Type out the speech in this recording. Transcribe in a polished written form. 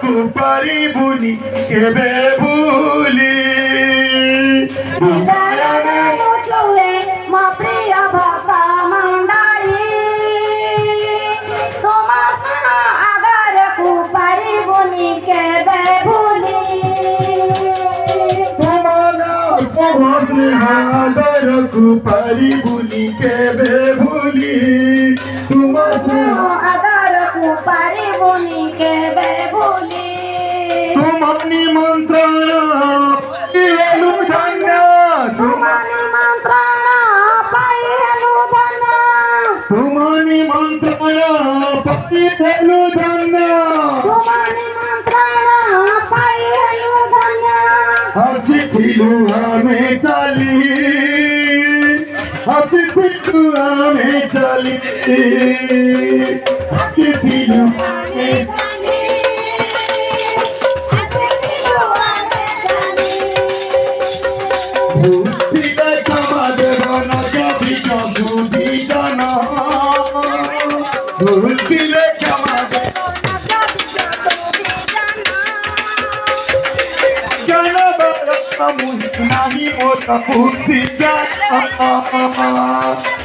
को परिबुनी केबे भूली आदर को परिबुनी केबे भूली तुम आदर को परिबुनी केबे भूली तुम निमंत्रण पाइलु धन्य तुम निमंत्रण पाइलु धन्य तुम निमंत्रण पाइलु धन्य तुम निमंत्रण पाइलु धन्य हसिथिलु हमें चली हसिथिलु हमें चली हसिथिलु हमें चली हसिथिलु हमें चली भूतिले समाज बना कभी कभी जाना भूतिले समाज नहीं मोटा पूर्ति जाना